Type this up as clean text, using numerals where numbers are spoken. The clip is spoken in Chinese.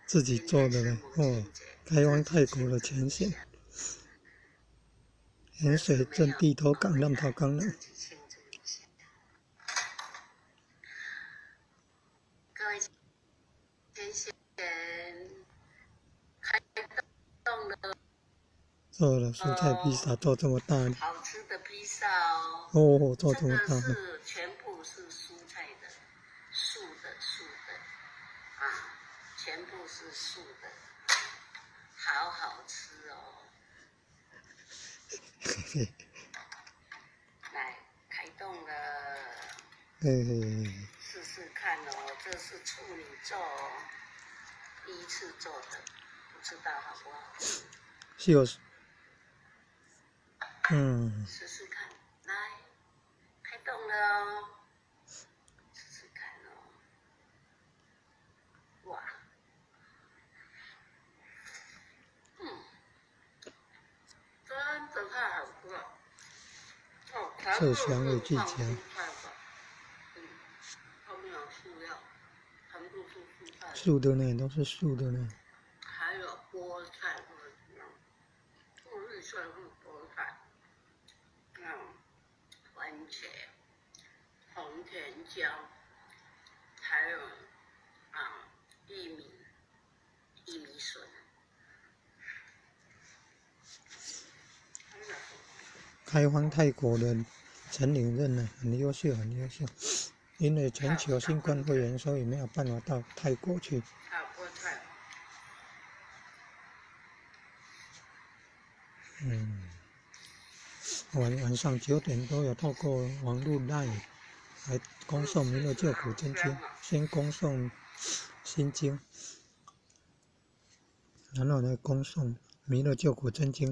自己做的呢，开往泰国的前线，盐水镇地头港南头港人。各位前线开动了。做了蔬菜披萨，做这么大的。好吃的披萨哦。哦，做这么大的。这个是全部是蔬菜的，素的啊，全部是素的，好好吃哦。来，开动了。试试看哦，这是处女座哦，第一次做的，不知道好不好吃。是。试试看，来，开动了哦，试试看哦。哇，真的太好吃了。色香味俱佳。后面有塑料，全部是蔬菜。素的呢，都是素的呢。还有菠菜或者怎样，绿色是菠菜，番茄、红甜椒，还有玉米笋。开放泰国的陈领任呢，很优秀，很优秀。因为全球新冠肺炎，所以没有办法到泰国去。晚上9点都有透过网络 LINE 来恭送弥勒救苦真经，先恭送心经，然后呢恭送弥勒救苦真经。